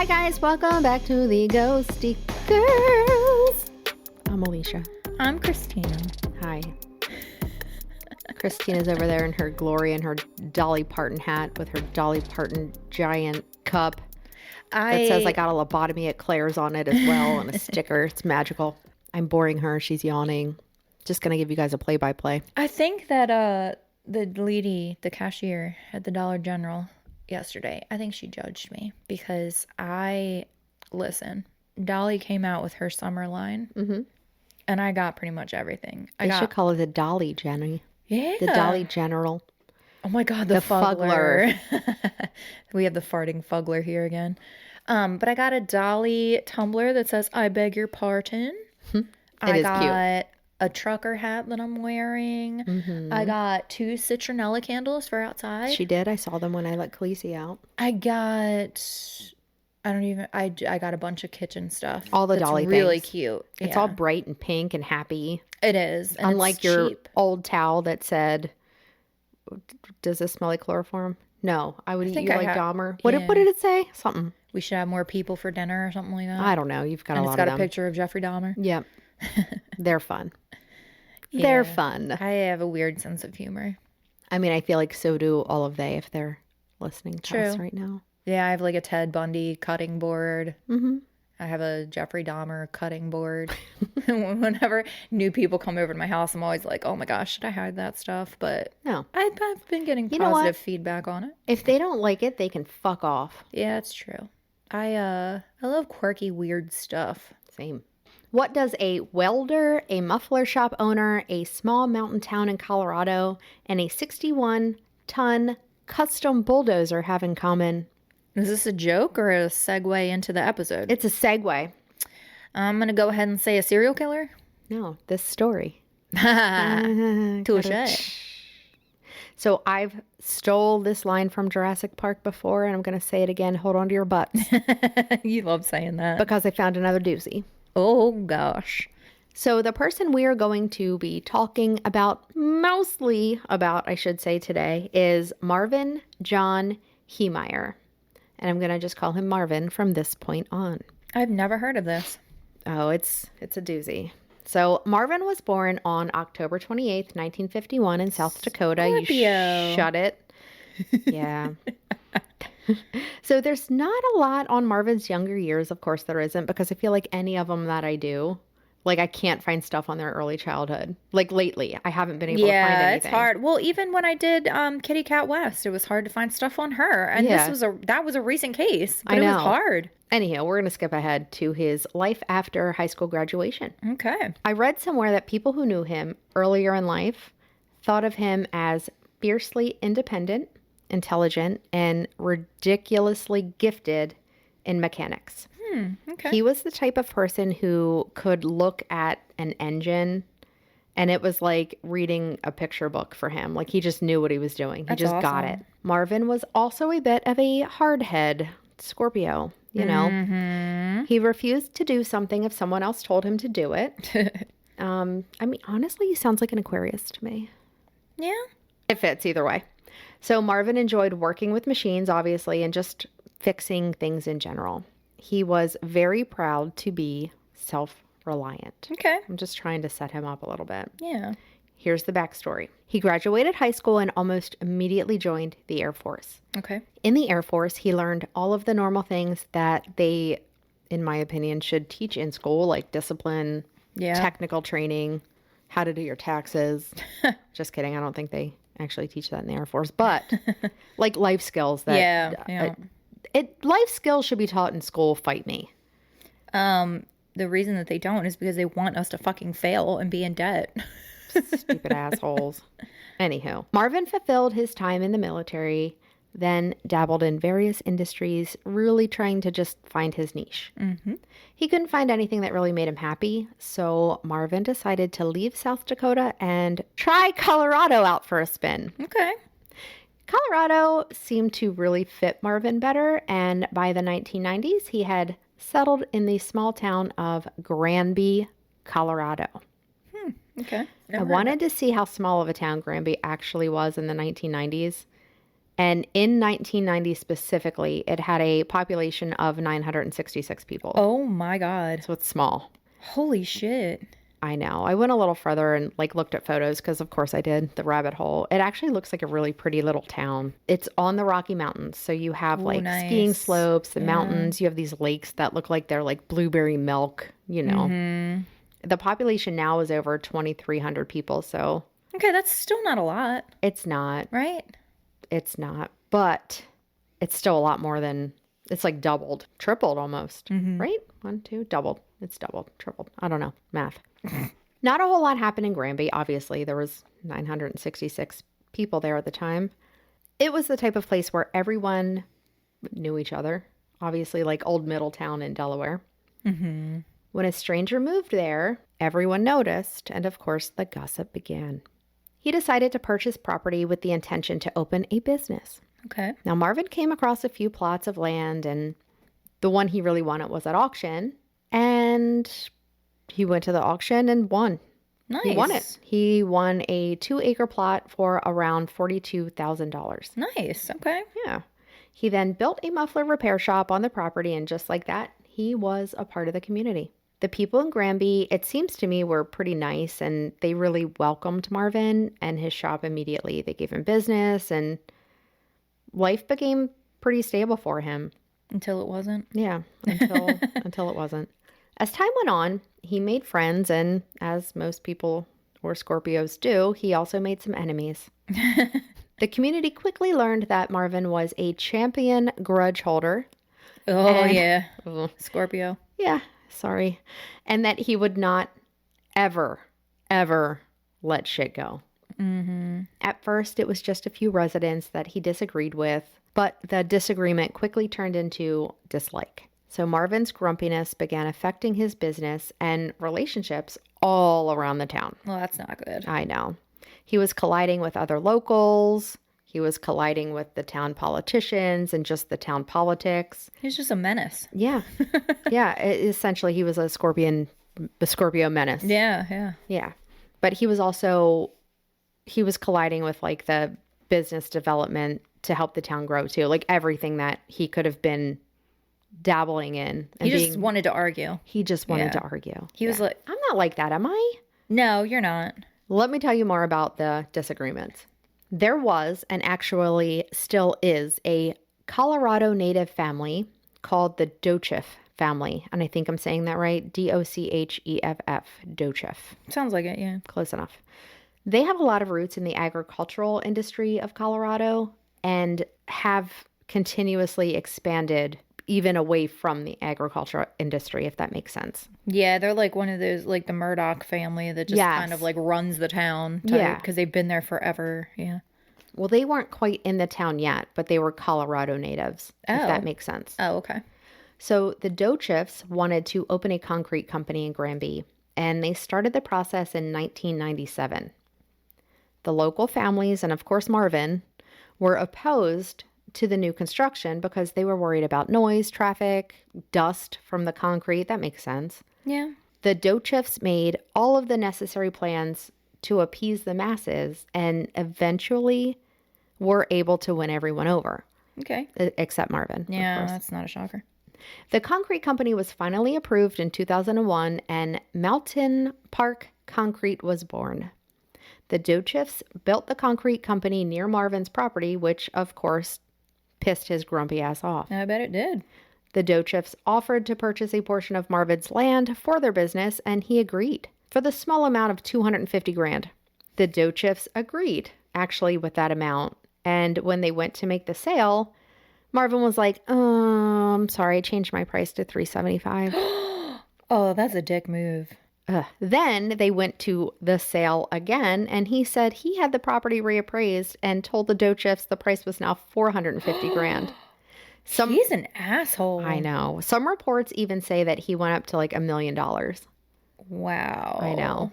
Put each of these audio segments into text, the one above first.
Hi guys, welcome back to the Ghosty Girls. I'm Alicia. I'm Christina. Hi. Christina's over there in her glory and her Dolly Parton hat with her Dolly Parton giant cup. It says I got a lobotomy at Claire's on it as well and a sticker. It's magical. I'm boring her. She's yawning. Just going to give you guys a play-by-play. I think that the lady, the cashier at the Dollar General yesterday, I think she judged me because Dolly came out with her summer line and I got pretty much everything. They should call it the Dolly Jenny. Yeah. The Dolly General. Oh my God, the fuggler. We have the farting fuggler here again. But I got a Dolly tumbler that says, I beg your pardon. I got a trucker hat that I'm wearing. I got 2 citronella candles for outside. She did. I saw them when I let Khaleesi out. I got a bunch of kitchen stuff. All the Dolly things. Really cute. It's all bright and pink and happy. It is. And unlike your cheap old towel that said, does this smell like chloroform? No, I would eat you like Dahmer. What did it say? Something. We should have more people for dinner or something like that. I don't know. You've got a lot of them. It's got a picture of Jeffrey Dahmer. Yep. They're fun. Yeah. They're fun. I have a weird sense of humor. I mean, I feel like so do all of they if they're listening to us right now. Yeah, I have like a Ted Bundy cutting board. I have a Jeffrey Dahmer cutting board. Whenever new people come over to my house, I'm always like, oh my gosh, should I hide that stuff? But no, I've been getting positive feedback on it. If they don't like it, they can fuck off. Yeah, it's true. I love quirky, weird stuff. Same. What does a welder, a muffler shop owner, a small mountain town in Colorado, and a 61-ton custom bulldozer have in common? Is this a joke or a segue into the episode? It's a segue. I'm going to go ahead and say a serial killer. No, this story. Touché. So I've stole this line from Jurassic Park before, and I'm going to say it again. Hold on to your butts. You love saying that. Because I found another doozy. Oh, gosh. So the person we are going to be talking about, mostly about, I should say today, is Marvin John Heemeyer. And I'm going to just call him Marvin from this point on. I've never heard of this. Oh, it's a doozy. So Marvin was born on October 28th, 1951 in South Dakota. Scorpio. You shut it. Yeah. So there's not a lot on Marvin's younger years. Of course there isn't, because I feel like any of them that I do, like I can't find stuff on their early childhood. Like lately, I haven't been able to find anything. Yeah, it's hard. Well, even when I did Kitty Cat West, it was hard to find stuff on her. And that was a recent case, but it was hard. Anyhow, we're going to skip ahead to his life after high school graduation. Okay. I read somewhere that people who knew him earlier in life thought of him as fiercely independent, intelligent, and ridiculously gifted in mechanics. Okay. He was the type of person who could look at an engine and it was like reading a picture book for him. Like he just knew what he was doing. He just got it. Marvin was also a bit of a hardhead Scorpio, you know. He refused to do something if someone else told him to do it. I mean, honestly, he sounds like an Aquarius to me. Yeah. It fits either way. So Marvin enjoyed working with machines, obviously, and just fixing things in general. He was very proud to be self-reliant. Okay. I'm just trying to set him up a little bit. Yeah. Here's the backstory. He graduated high school and almost immediately joined the Air Force. Okay. In the Air Force, he learned all of the normal things that they, in my opinion, should teach in school, like discipline, technical training, how to do your taxes. Just kidding. I don't think they actually teach that in the Air Force, but like life skills that life skills should be taught in school. Fight me. The reason that they don't is because they want us to fucking fail and be in debt. Stupid assholes. Anywho, Marvin fulfilled his time in the military, then dabbled in various industries, really trying to just find his niche. He couldn't find anything that really made him happy, so Marvin decided to leave South Dakota and try Colorado out for a spin. Okay. Colorado seemed to really fit Marvin better, and by the 1990s, he had settled in the small town of Granby, Colorado. Okay. I wanted to see how small of a town Granby actually was in the 1990s, And in 1990 specifically, it had a population of 966 people. Oh my God. So it's small. Holy shit. I know. I went a little further and looked at photos because of course I did, the rabbit hole. It actually looks like a really pretty little town. It's on the Rocky Mountains. So you have nice. Skiing slopes, the mountains. You have these lakes that look like they're like blueberry milk, you know. Mm-hmm. The population now is over 2,300 people. So. Okay, that's still not a lot. It's not. Right? It's not. But it's still a lot more than, it's like doubled, tripled almost. Mm-hmm. Right? 1, 2, doubled. It's doubled, tripled. I don't know. Math. Not a whole lot happened in Granby. Obviously, there was 966 people there at the time. It was the type of place where everyone knew each other. Obviously, like old Middletown in Delaware. Mm-hmm. When a stranger moved there, everyone noticed, and of course, the gossip began. He decided to purchase property with the intention to open a business. Okay. Now, Marvin came across a few plots of land, and the one he really wanted was at auction. And he went to the auction and won. Nice. He won it. He won a 2-acre plot for around $42,000. Nice. Okay. Yeah. He then built a muffler repair shop on the property, and just like that, he was a part of the community. The people in Granby, it seems to me, were pretty nice, and they really welcomed Marvin and his shop immediately. They gave him business, and life became pretty stable for him. Until it wasn't? Yeah, until it wasn't. As time went on, he made friends, and as most people or Scorpios do, he also made some enemies. The community quickly learned that Marvin was a champion grudge holder. Oh, yeah. Scorpio. Yeah, sorry. And that he would not ever let shit go. Mm-hmm. At first, it was just a few residents that he disagreed with, but the disagreement quickly turned into dislike. So Marvin's grumpiness began affecting his business and relationships all around the town. Well, that's not good. I know. He was colliding with other locals. He was colliding with the town politicians and just the town politics. He's just a menace. Yeah. Yeah. Essentially, he was a Scorpio menace. Yeah. Yeah. But he was colliding with like the business development to help the town grow too. Like everything that he could have been dabbling in. He just wanted to argue. He just wanted to argue. He was like, I'm not like that, am I? No, you're not. Let me tell you more about the disagreements. There was, and actually still is, a Colorado native family called the Docheff family. And I think I'm saying that right. Docheff. Docheff. Sounds like it, yeah. Close enough. They have a lot of roots in the agricultural industry of Colorado and have continuously expanded even away from the agricultural industry, if that makes sense. Yeah, they're like one of those, like the Murdoch family that just kind of like runs the town type, yeah, because they've been there forever. Yeah. Well, they weren't quite in the town yet, but they were Colorado natives, if that makes sense. Oh, okay. So the Docheffs wanted to open a concrete company in Granby, and they started the process in 1997. The local families, and of course Marvin, were opposed to the new construction because they were worried about noise, traffic, dust from the concrete. That makes sense. Yeah. The Docheffs made all of the necessary plans to appease the masses and eventually were able to win everyone over. Okay. Except Marvin. Yeah, that's not a shocker. The concrete company was finally approved in 2001 and Mountain Park Concrete was born. The Docheffs built the concrete company near Marvin's property, which of course pissed his grumpy ass off. I bet it did. The Docheffs offered to purchase a portion of Marvin's land for their business, and he agreed for the small amount of $250,000. The Docheffs agreed, actually, with that amount. And when they went to make the sale, Marvin was like, I'm sorry, I changed my price to $375,000. Oh, that's a dick move. Then they went to the sale again, and he said he had the property reappraised and told the Docheffs the price was now $450,000. He's an asshole. I know. Some reports even say that he went up to like $1 million. Wow. I know.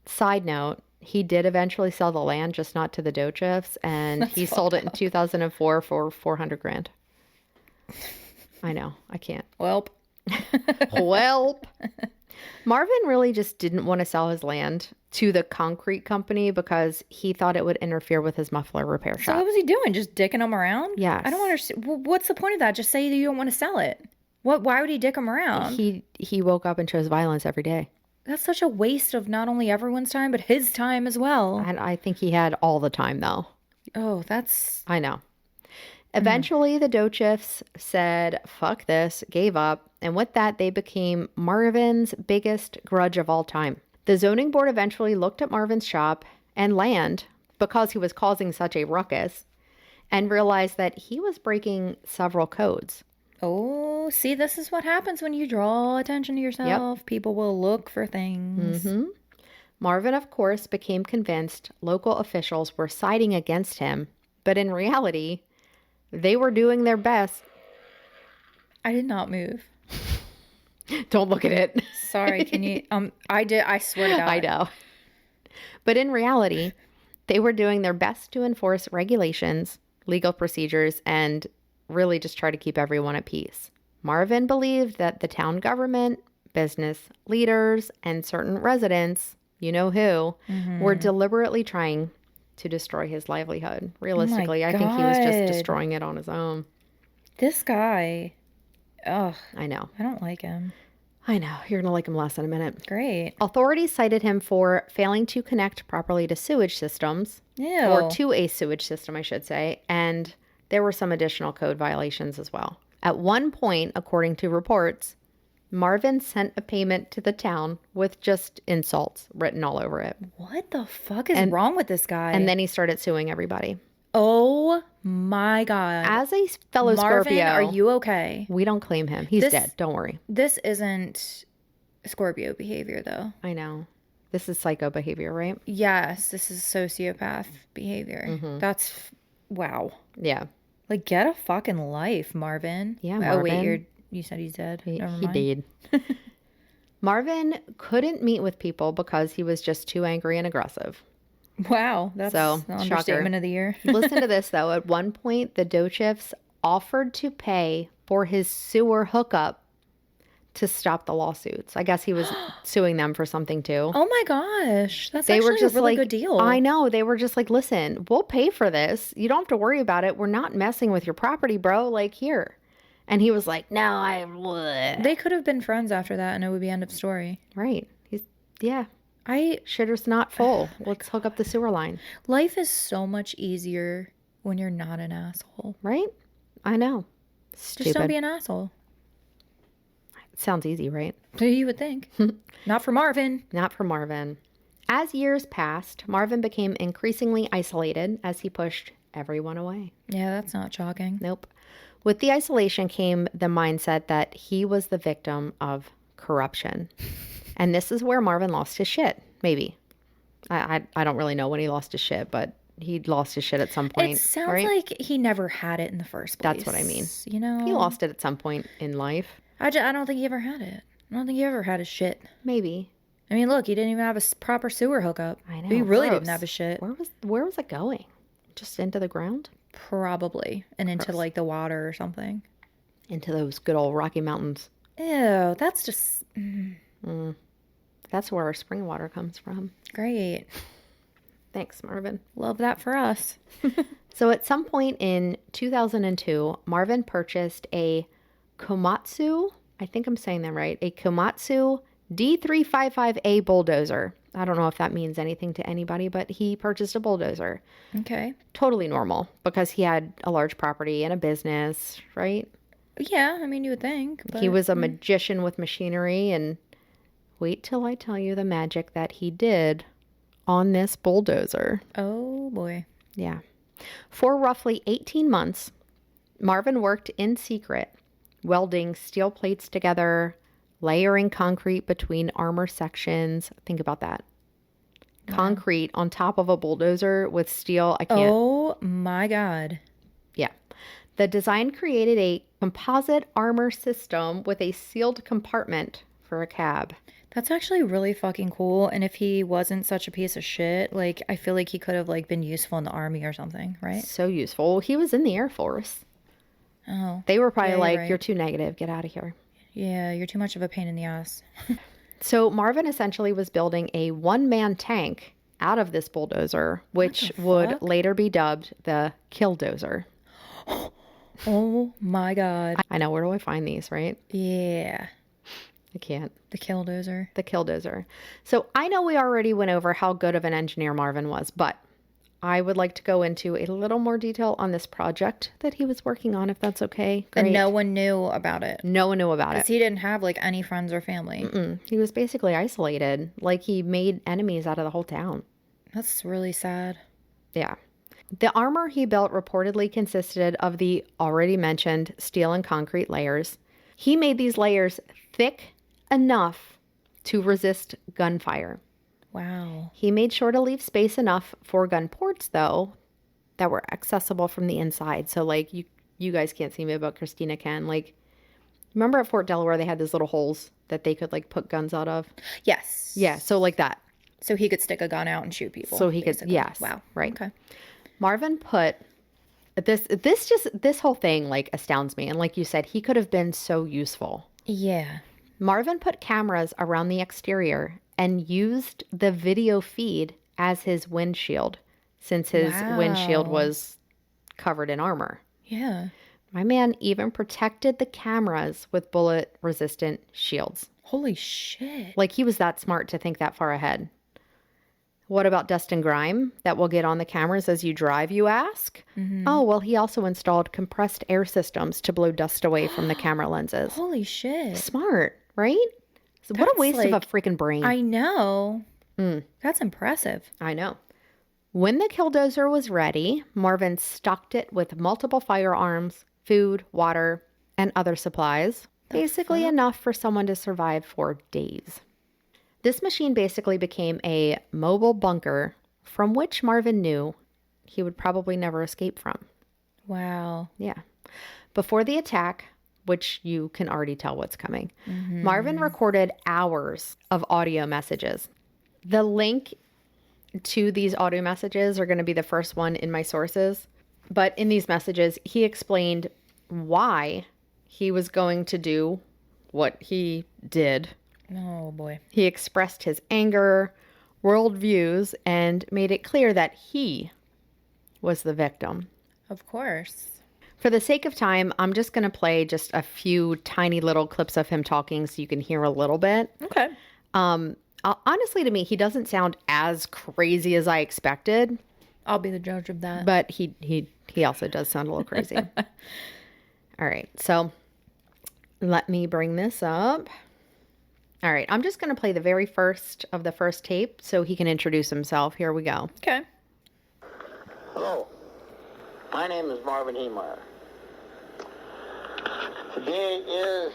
Side note, he did eventually sell the land, just not to the Docheffs, and he sold it in 2004 for $400,000. I know. I can't. Welp. Welp. Marvin really just didn't want to sell his land to the concrete company because he thought it would interfere with his muffler repair shop. So what was he doing? Just dicking them around? Yes. I don't understand. Well, what's the point of that? Just say that you don't want to sell it. Why would he dick them around? He woke up and chose violence every day. That's such a waste of not only everyone's time, but his time as well. And I think he had all the time, though. Oh, that's... I know. Eventually, the Dochifs said, fuck this, gave up, and with that, they became Marvin's biggest grudge of all time. The zoning board eventually looked at Marvin's shop and land, because he was causing such a ruckus, and realized that he was breaking several codes. Oh, see, this is what happens when you draw attention to yourself. Yep. People will look for things. Mm-hmm. Marvin, of course, became convinced local officials were siding against him, but in reality... they were doing their best. I did not move. Don't look at it. Sorry, can you? I did. I swear to God. I know. But in reality, they were doing their best to enforce regulations, legal procedures, and really just try to keep everyone at peace. Marvin believed that the town government, business leaders, and certain residents, you know who, were deliberately trying to destroy his livelihood. Realistically, I think he was just destroying it on his own. This guy, ugh. I know. I don't like him. I know. You're going to like him less in a minute. Great. Authorities cited him for failing to connect properly to sewage systems. Ew. Or to a sewage system, I should say. And there were some additional code violations as well. At one point, according to reports, Marvin sent a payment to the town with just insults written all over it. What the fuck is wrong with this guy? And then he started suing everybody. Oh my God. As a fellow Marvin, Scorpio. are you okay? We don't claim him. He's dead. Don't worry. This isn't Scorpio behavior, though. I know. This is psycho behavior, right? Yes. This is sociopath behavior. Mm-hmm. That's... wow. Yeah. Like, get a fucking life, Marvin. Yeah, Marvin. Oh, wait, you said he's dead. He did. Marvin couldn't meet with people because he was just too angry and aggressive. Wow. That's the understatement of the year. Listen to this, though. At one point, the Dochifs offered to pay for his sewer hookup to stop the lawsuits. I guess he was suing them for something, too. Oh, my gosh. That's actually a really good deal. I know. They were just like, listen, we'll pay for this. You don't have to worry about it. We're not messing with your property, bro. Like, here. And he was like, no, I would. They could have been friends after that and it would be end of story. Right. Shitter's not full. Let's hook up the sewer line. Life is so much easier when you're not an asshole. Right? I know. Stupid. Just don't be an asshole. Sounds easy, right? You would think. Not for Marvin. Not for Marvin. As years passed, Marvin became increasingly isolated as he pushed everyone away. Yeah, that's not shocking. Nope. With the isolation came the mindset that he was the victim of corruption. And this is where Marvin lost his shit, maybe. I don't really know when he lost his shit, but he lost his shit at some point. It sounds like he never had it in the first place. That's what I mean. You know? He lost it at some point in life. I don't think he ever had it. I don't think he ever had his shit. Maybe. I mean, look, he didn't even have a proper sewer hookup. I know. He really didn't have his shit. Where was it going? Just into the ground? Probably. And into like the water or something. Into those good old Rocky Mountains. Ew, that's just... That's where our spring water comes from. Great. Thanks, Marvin. Love that for us. So at some point in 2002, Marvin purchased a Komatsu, I think I'm saying that right, a Komatsu D355A bulldozer. I don't know if that means anything to anybody, but he purchased a bulldozer. Okay. Totally normal because he had a large property and a business, right? Yeah, I mean, you would think. He was a magician with machinery, and wait till I tell you the magic that he did on this bulldozer. Oh, boy. Yeah. For roughly 18 months, Marvin worked in secret, welding steel plates together, layering concrete between armor sections. Think about that. Wow. Concrete on top of a bulldozer with steel. I can't. Oh, my God. Yeah. The design created a composite armor system with a sealed compartment for a cab. That's actually really fucking cool. And if he wasn't such a piece of shit, like, I feel like he could have, like, been useful in the army or something, right? So useful. He was in the Air Force. Oh. They were probably like, you're too negative. Get out of here. Yeah, you're too much of a pain in the ass. So Marvin essentially was building a one-man tank out of this bulldozer, which would later be dubbed the Killdozer. Oh my God. I know. Where do I find these, right? Yeah. I can't. The Killdozer. The Killdozer. So I know we already went over how good of an engineer Marvin was, but I would like to go into a little more detail on this project that he was working on, if that's okay. Great. And no one knew about it. No one knew about it. Because he didn't have, like, any friends or family. He was basically isolated. Like, he made enemies out of the whole town. That's really sad. Yeah. The armor he built reportedly consisted of the already mentioned steel and concrete layers. He made these layers thick enough to resist gunfire. Wow. He made sure to leave space enough for gun ports, though, that were accessible from the inside. So, like, you guys can't see me, but Christina can. Like, remember at Fort Delaware, they had those little holes that they could, like, put guns out of? Yes. Yeah, so like that. So he could stick a gun out and shoot people. So he could, yes. Wow. Right. Okay. Marvin put this whole thing, like, astounds me. And like you said, he could have been so useful. Yeah. Marvin put cameras around the exterior and used the video feed as his windshield, since his windshield was covered in armor. Yeah. My man even protected the cameras with bullet-resistant shields. Holy shit. Like, he was that smart to think that far ahead. What about dust and grime that will get on the cameras as you drive, you ask? Mm-hmm. Oh, well, he also installed compressed air systems to blow dust away from the camera lenses. Holy shit. Smart, right? So what a waste of a freaking brain. I know. That's impressive. I know. When the Killdozer was ready, Marvin stocked it with multiple firearms, food, water, and other supplies. Basically enough for someone to survive for days. This machine basically became a mobile bunker from which Marvin knew he would probably never escape from. Wow. Yeah. Before the attack, which you can already tell what's coming, Marvin recorded hours of audio messages. The link to these audio messages are going to be the first one in my sources. But in these messages, he explained why he was going to do what he did. Oh, boy. He expressed his anger, worldviews, and made it clear that he was the victim. Of course. For the sake of time, I'm just going to play just a few tiny little clips of him talking so you can hear a little bit. Okay. Honestly, to me, he doesn't sound as crazy as I expected. I'll be the judge of that. But he also does sound a little crazy. All right. So let me bring this up. All right. I'm just going to play the very first of the first tape so he can introduce himself. Here we go. Okay. Hello. My name is Marvin Heemeyer. Today is,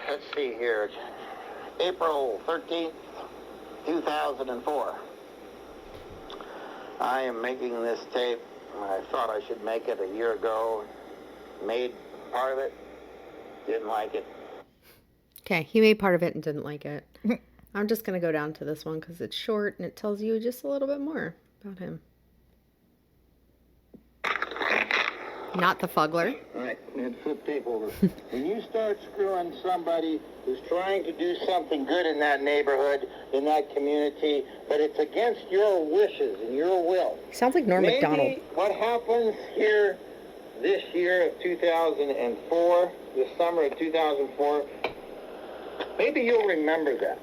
let's see here, April 13th, 2004. I am making this tape. I thought I should make it a year ago. Made part of it. Didn't like it. Okay, he made part of it and didn't like it. I'm just going to go down to this one because it's short and it tells you just a little bit more about him. Not the fuggler. All right, and flip tape over. When you start screwing somebody who's trying to do something good in that neighborhood, in that community, but it's against your wishes and your will. Sounds like Norm Macdonald. What happens here this year of 2004, the summer of 2004, maybe you'll remember that.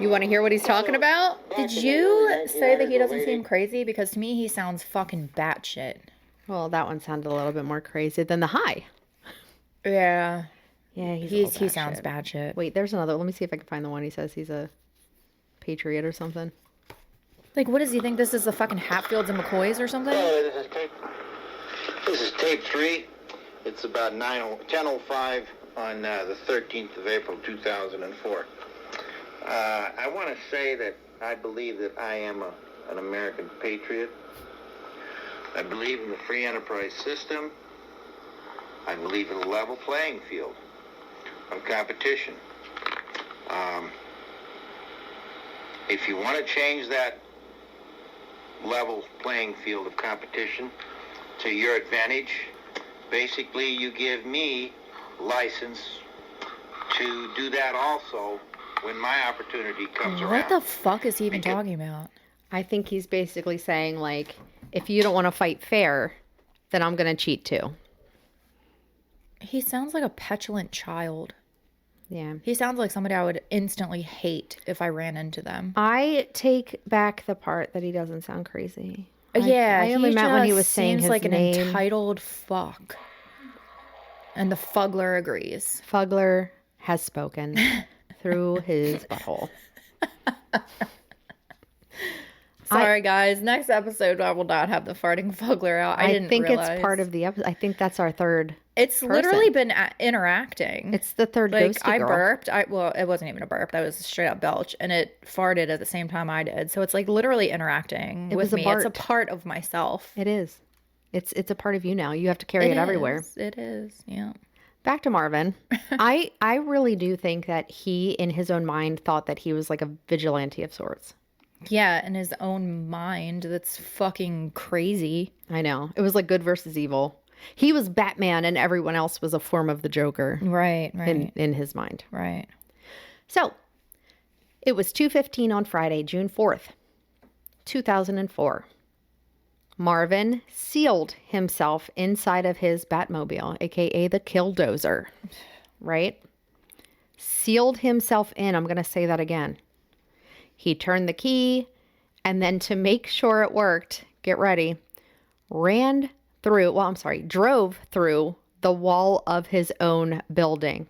You want to hear what he's talking about? Did you say that he doesn't seem crazy? Because to me, he sounds fucking batshit. Well, that one sounded a little bit more crazy than the high. Yeah. Yeah, he sounds batshit. Wait, there's another. Let me see if I can find the one he says he's a patriot or something. Like, what does he think? This is the fucking Hatfields and McCoys or something? This is tape 3. It's about 10:05 on the 13th of April, 2004. I want to say that I believe that I am an American patriot. I believe in the free enterprise system. I believe in a level playing field of competition. If you want to change that level playing field of competition to your advantage, basically you give me license to do that also when my opportunity comes around. What the fuck is he even talking about? I think he's basically saying, like, if you don't want to fight fair, then I'm going to cheat too. He sounds like a petulant child. Yeah. He sounds like somebody I would instantly hate if I ran into them. I take back the part that he doesn't sound crazy. I only meant when he was saying his like name. An entitled fuck. And the Fuggler agrees. Fuggler has spoken through his butthole. Sorry, guys. Next episode, I will not have the farting Fuggler out. I didn't think realize. It's part of the episode. I think that's our third. It's literally been interacting. It's the third like, ghosty I girl. burped. Well, it wasn't even a burp. That was a straight up belch. And it farted at the same time I did. So it's like literally interacting with me. It's a part of myself. It is. It's a part of you now. You have to carry it everywhere. It is. Yeah. Back to Marvin. I really do think that he, in his own mind, thought that he was like a vigilante of sorts. Yeah, in his own mind. That's fucking crazy. I know. It was like good versus evil. He was Batman and everyone else was a form of the Joker. Right. In his mind. Right. So, it was 2:15 on Friday, June 4th, 2004. Marvin sealed himself inside of his Batmobile, aka the Killdozer. Right? Sealed himself in. I'm going to say that again. He turned the key, and then to make sure it worked, get ready, drove through the wall of his own building.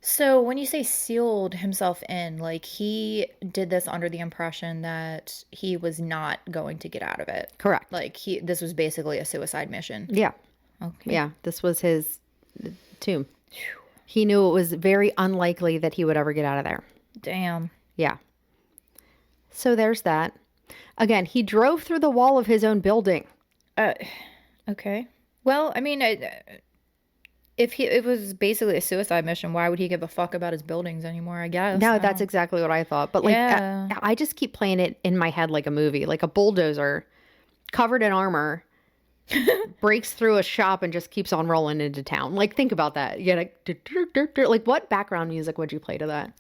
So when you say sealed himself in, like he did this under the impression that he was not going to get out of it. Correct. Like this was basically a suicide mission. Yeah. Okay. Yeah, this was his tomb. He knew it was very unlikely that he would ever get out of there. Damn. Yeah. So there's that. Again, he drove through the wall of his own building. Okay. Well, I mean, if it was basically a suicide mission, why would he give a fuck about his buildings anymore, I guess? No, that's exactly what I thought. But like, yeah. I just keep playing it in my head like a movie, like a bulldozer covered in armor breaks through a shop and just keeps on rolling into town. Like, think about that. You like, what background music would you play to that?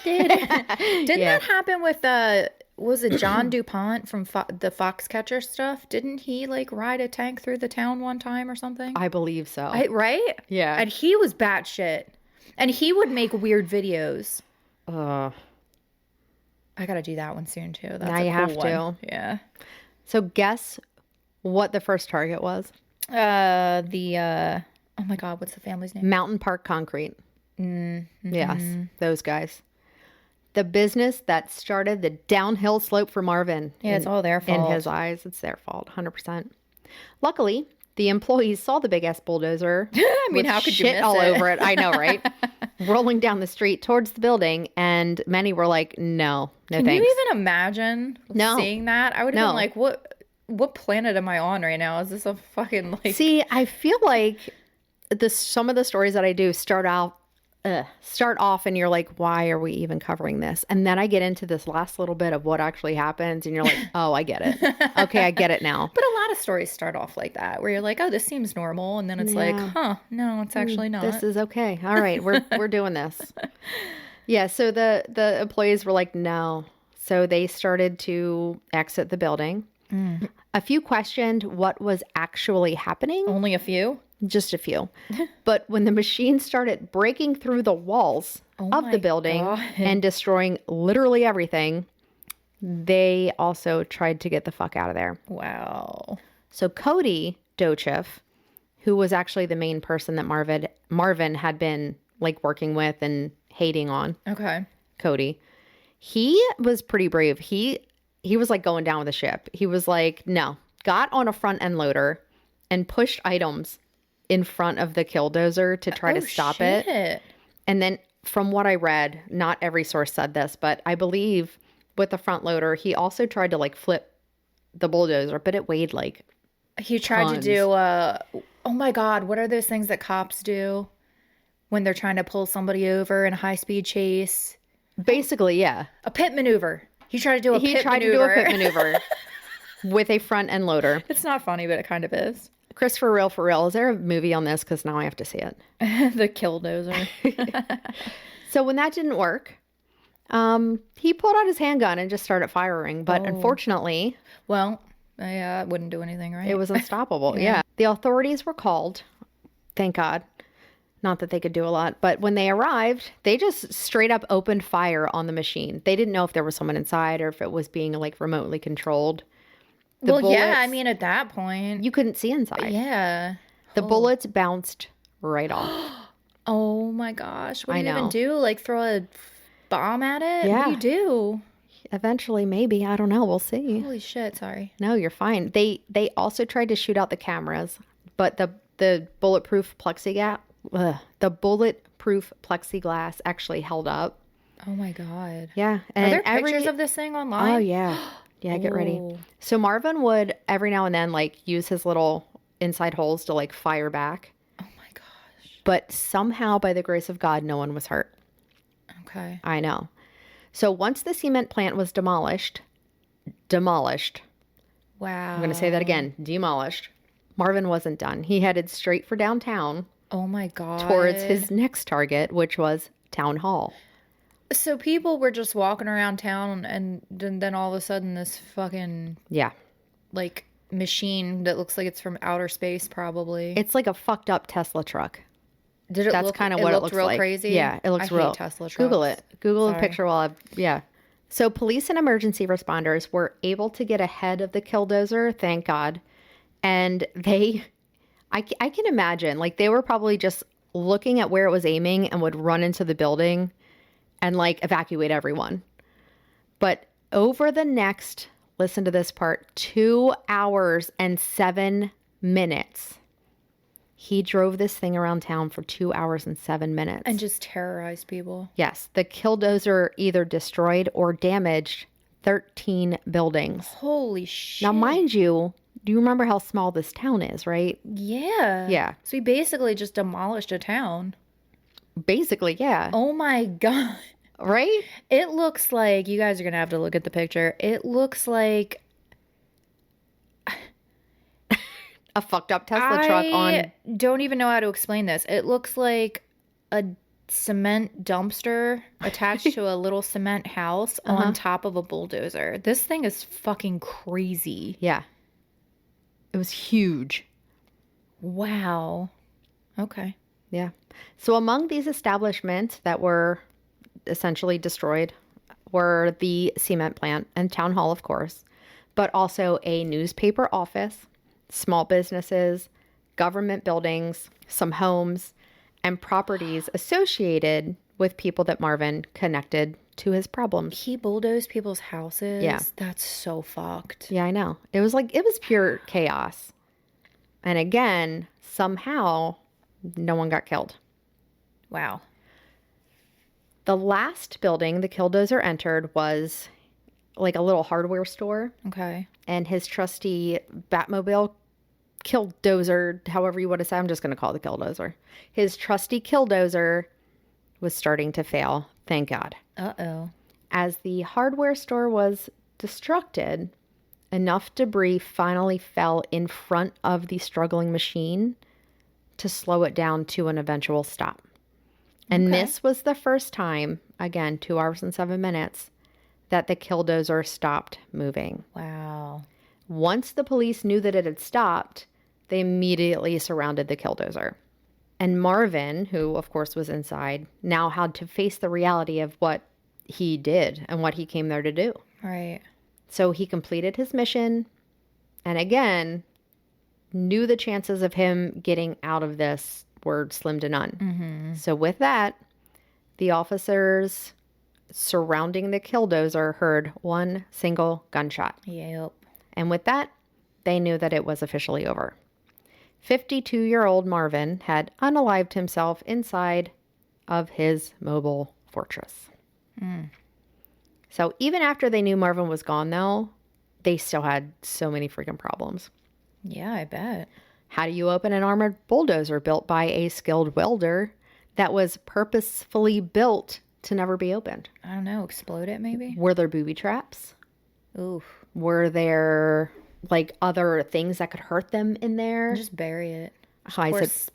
Didn't that happen with was it John DuPont from the Foxcatcher stuff? Didn't he like ride a tank through the town one time or something? I believe so. Right? Yeah. And he was batshit. And he would make weird videos. I gotta do that one soon too. That's now you have to. Yeah. So guess what the first target was? Oh my God, what's the family's name? Mountain Park Concrete. Mm-hmm. Yes, those guys. The business that started the downhill slope for Marvin. Yeah, it's all their fault. In his eyes, it's their fault, 100%. Luckily, the employees saw the big ass bulldozer. I mean, how could you miss all it? over it? I know, right? Rolling down the street towards the building, and many were like, "No, thanks." Can you even imagine seeing that? I would have been like, "What planet am I on right now? Is this a fucking like?" See, I feel like some of the stories that I do start off and you're like, why are we even covering this? And then I get into this last little bit of what actually happens and you're like, oh, I get it. Okay, I get it now. But a lot of stories start off like that, where you're like, oh, this seems normal. And then it's like, no, it's actually not. This is okay. All right, we're doing this. Yeah, so the employees were like, no. So they started to exit the building. A few questioned what was actually happening. Only a few? Just a few. But when the machine started breaking through the walls of the building and destroying literally everything, they also tried to get the fuck out of there. Wow. So Cody Dochev, who was actually the main person that Marvin had been like working with and hating on. Okay. Cody. He was pretty brave. He was like going down with the ship. He was like, no, got on a front end loader and pushed items in front of the Killdozer to try to stop it. And then from what I read, not every source said this, but I believe with the front loader, he also tried to like flip the bulldozer, but it weighed like he tried to do oh my God, what are those things that cops do when they're trying to pull somebody over in a high speed chase? Basically, yeah. A pit maneuver. He tried to do a pit maneuver with a front end loader. It's not funny, but it kind of is. Chris, for real, is there a movie on this? Because now I have to see it. The Killdozer. So when that didn't work, he pulled out his handgun and just started firing. But unfortunately... Well, I wouldn't do anything, right? It was unstoppable, yeah. The authorities were called. Thank God. Not that they could do a lot. But when they arrived, they just straight up opened fire on the machine. They didn't know if there was someone inside or if it was being like remotely controlled. Yeah, I mean, at that point... You couldn't see inside. Yeah. The bullets bounced right off. Oh my gosh. What do you even do? Like throw a bomb at it? Yeah. What do you do? Eventually, maybe. I don't know. We'll see. Holy shit. Sorry. No, you're fine. They also tried to shoot out the cameras, but the bulletproof plexiglass actually held up. Oh my God. Yeah. And are there pictures of this thing online? Oh, yeah. Yeah, get ready. So Marvin would every now and then like use his little inside holes to like fire back. Oh my gosh. But somehow, by the grace of God, no one was hurt. Okay. I know. So once the cement plant was demolished. Wow. I'm going to say that again. Demolished. Marvin wasn't done. He headed straight for downtown. Oh my God. Towards his next target, which was Town Hall. So people were just walking around town and then all of a sudden this fucking... Yeah. Like machine that looks like it's from outer space probably. It's like a fucked up Tesla truck. That's kind of what it looks like. Crazy? Yeah, it looks real. Hate Tesla trucks. Google it. Google the picture yeah. So police and emergency responders were able to get ahead of the Killdozer, thank God. And I can imagine, like they were probably just looking at where it was aiming and would run into the building and like evacuate everyone. But over the next, listen to this part, 2 hours and 7 minutes. He drove this thing around town for 2 hours and 7 minutes. And just terrorized people. Yes. The Killdozer either destroyed or damaged 13 buildings. Holy shit. Now, mind you, do you remember how small this town is, right? Yeah. Yeah. So he basically just demolished a town. Basically, yeah. Oh my God. Right? It looks like, you guys are going to have to look at the picture. It looks like a fucked up Tesla truck on... I don't even know how to explain this. It looks like a cement dumpster attached to a little cement house on top of a bulldozer. This thing is fucking crazy. Yeah. It was huge. Wow. Okay. Yeah. So among these establishments that were essentially destroyed were the cement plant and town hall, of course, but also a newspaper office, small businesses, government buildings, some homes, and properties associated with people that Marvin connected to his problems. He bulldozed people's houses? Yeah. That's so fucked. Yeah, I know. It was pure chaos. And again, somehow, no one got killed. Wow. The last building the Killdozer entered was like a little hardware store. Okay. And his trusty Batmobile Killdozer, however you want to say, I'm just going to call it the Killdozer. His trusty Killdozer was starting to fail. Thank God. Uh-oh. As the hardware store was destructed, enough debris finally fell in front of the struggling machine to slow it down to an eventual stop. And this was the first time, again, 2 hours and 7 minutes, that the Killdozer stopped moving. Wow. Once the police knew that it had stopped, they immediately surrounded the Killdozer. And Marvin, who of course was inside, now had to face the reality of what he did and what he came there to do. Right. So he completed his mission and again knew the chances of him getting out of this were slim to none. Mm-hmm. So with that, the officers surrounding the Killdozer heard one single gunshot. Yep. And with that, they knew that it was officially over. 52-year-old Marvin had unalived himself inside of his mobile fortress. Mm. So even after they knew Marvin was gone, though, they still had so many freaking problems. Yeah, I bet. How do you open an armored bulldozer built by a skilled welder that was purposefully built to never be opened? I don't know. Explode it, maybe? Were there booby traps? Oof. Were there like other things that could hurt them in there. Just bury it.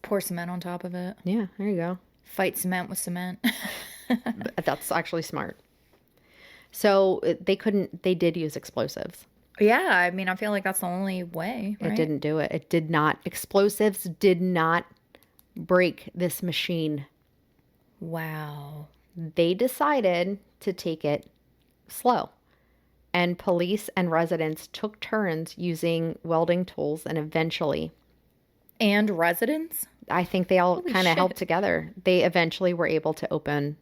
Pour cement on top of it. Yeah, there you go. Fight cement with cement. That's actually smart. So they did use explosives. Yeah, I mean, I feel like that's the only way, right? It didn't do it. It did not. Explosives did not break this machine. Wow. They decided to take it slow. And police and residents took turns using welding tools and eventually... And residents? I think they all kind of helped together. They eventually were able to open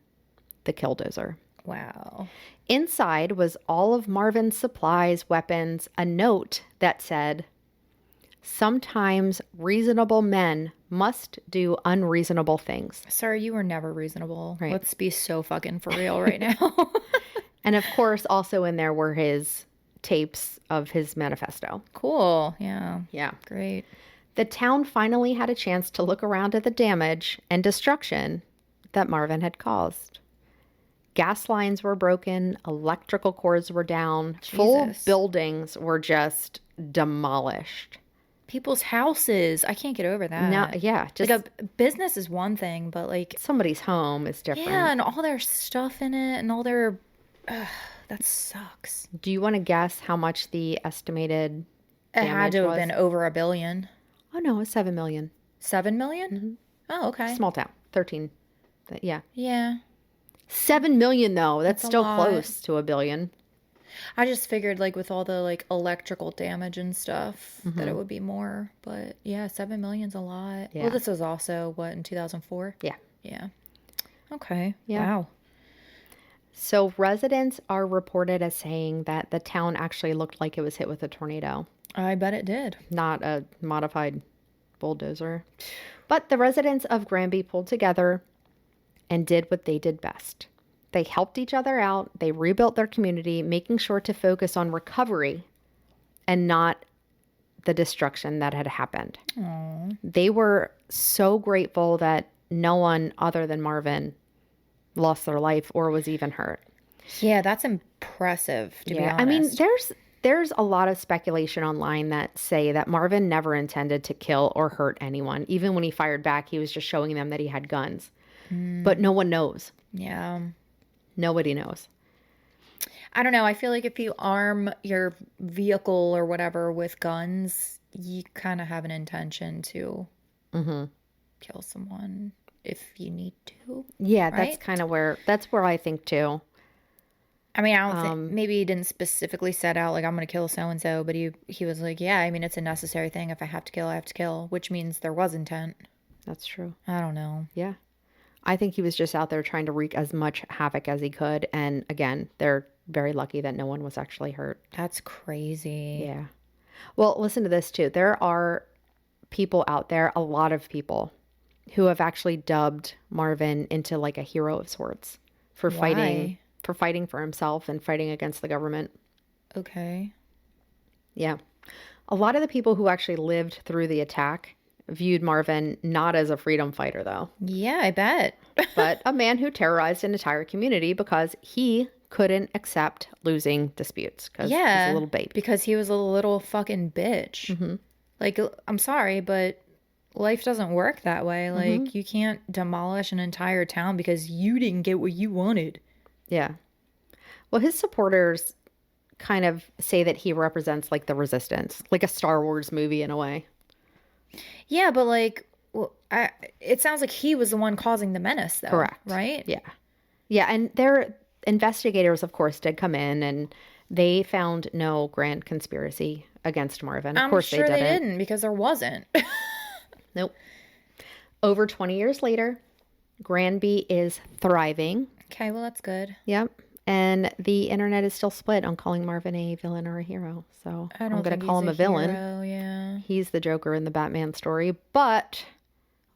the Killdozer. Wow. Inside was all of Marvin's supplies, weapons, a note that said, "Sometimes reasonable men must do unreasonable things." Sir, you were never reasonable. Right. Let's be so fucking for real right now. And of course, also in there were his tapes of his manifesto. Cool. Yeah. Yeah. Great. The town finally had a chance to look around at the damage and destruction that Marvin had caused. Gas lines were broken, electrical cords were down, Jesus. Full buildings were just demolished. People's houses. I can't get over that. No, yeah, just like a business is one thing, but like somebody's home is different. Yeah, and all their stuff in it and all their that sucks. Do you want to guess how much the estimated It had to have was? been over $1 billion. Oh no, it's 7 million. 7 million? Mm-hmm. Oh, okay. Small town. 13. Yeah. Yeah. 7 million though. That's still lot. close to $1 billion. I just figured like with all the like electrical damage and stuff that it would be more. But yeah, 7 million's a lot. Yeah. Well, this was also what, in 2004? Yeah. Yeah. Okay. Yeah. Wow. So residents are reported as saying that the town actually looked like it was hit with a tornado, I bet it did. not a modified bulldozer. But the residents of Granby pulled together and did what they did best. They helped each other out. They rebuilt their community, making sure to focus on recovery and not the destruction that had happened. Aww. They were so grateful that no one other than Marvin lost their life or was even hurt. Yeah, that's impressive, to be honest. I mean, there's a lot of speculation online that say that Marvin never intended to kill or hurt anyone. Even when he fired back, he was just showing them that he had guns. But no one knows. Yeah. Nobody knows. I don't know. I feel like if you arm your vehicle or whatever with guns, you kind of have an intention to kill someone if you need to. Yeah, right? that's where I think too. I mean, I don't think, maybe he didn't specifically set out like I'm going to kill so-and-so, but he was like, yeah, I mean, it's a necessary thing. If I have to kill, I have to kill, which means there was intent. That's true. I don't know. Yeah. I think he was just out there trying to wreak as much havoc as he could. And again, they're very lucky that no one was actually hurt. That's crazy. Yeah. Well, listen to this too. There are people out there, a lot of people, who have actually dubbed Marvin into like a hero of sorts for fighting for himself and fighting against the government. Okay. Yeah. A lot of the people who actually lived through the attack viewed Marvin not as a freedom fighter, though. Yeah, I bet. But a man who terrorized an entire community because he couldn't accept losing disputes because he's a little baby. Because he was a little fucking bitch. Like, I'm sorry, but life doesn't work that way. Like, you can't demolish an entire town because you didn't get what you wanted. Yeah. Well, his supporters kind of say that he represents like the resistance, like a Star Wars movie in a way. Yeah, but like, well, it sounds like he was the one causing the menace, though. Correct. Right? Yeah. Yeah, and their investigators, of course, did come in and they found no grand conspiracy against Marvin. Of course I'm sure they didn't because there wasn't. Nope. Over 20 years later, Granby is thriving. Okay, well, that's good. Yep. And the internet is still split on calling Marvin a villain or a hero. So I'm going to call him a villain. Hero, yeah. He's the Joker in the Batman story. But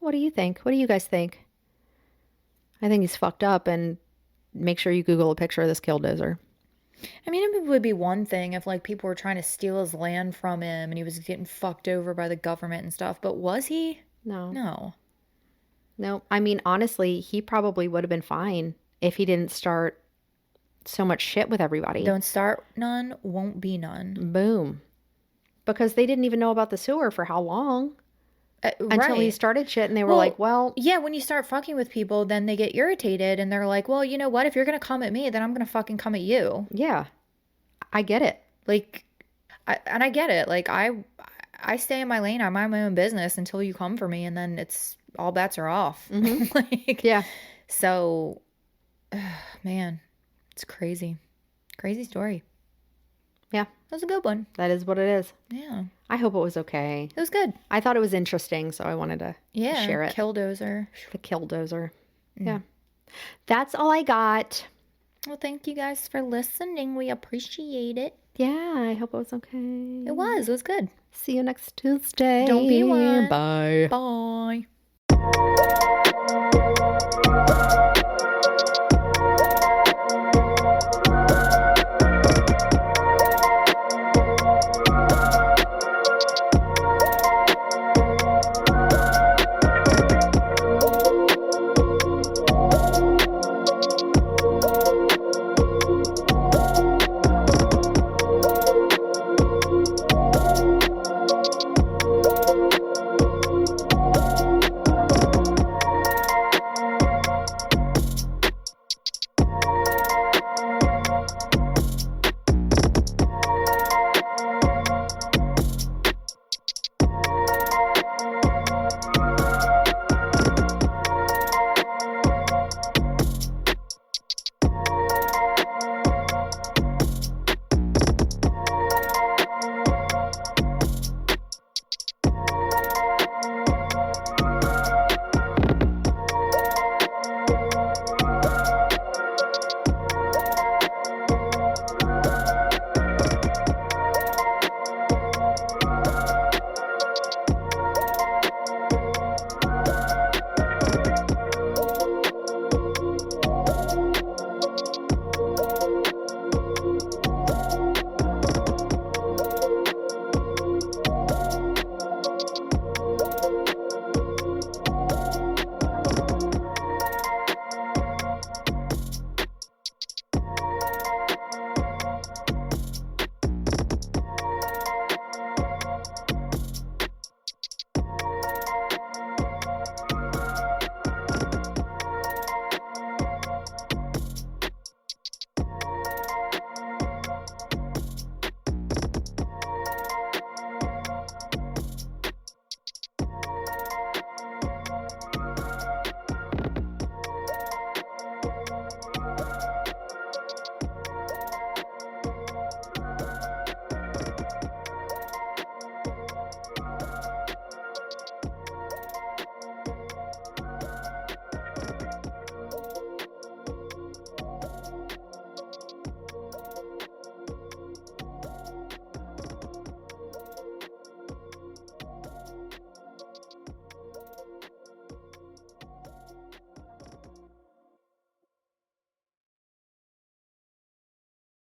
what do you think? What do you guys think? I think he's fucked up, and make sure you Google a picture of this Killdozer. I mean, it would be one thing if like people were trying to steal his land from him and he was getting fucked over by the government and stuff. But was he? No. I mean, honestly, he probably would have been fine if he didn't start so much shit with everybody. Don't start none, won't be none. Boom. Because they didn't even know about the sewer for how long. Until he started shit, and they were like, well... Yeah, when you start fucking with people, then they get irritated, and they're like, well, you know what? If you're going to come at me, then I'm going to fucking come at you. Yeah. I get it. Like, I get it. Like, I stay in my lane. I mind my own business until you come for me, and then it's... all bets are off. Mm-hmm. Like, yeah. So, man, it's crazy. Crazy story. Yeah. That was a good one. That is what it is. Yeah. I hope it was okay. It was good. I thought it was interesting, so I wanted to share it. Killdozer. The Killdozer. Yeah. That's all I got. Well, thank you guys for listening. We appreciate it. Yeah, I hope it was okay. It was. It was good. See you next Tuesday. Don't be one. Bye. Bye.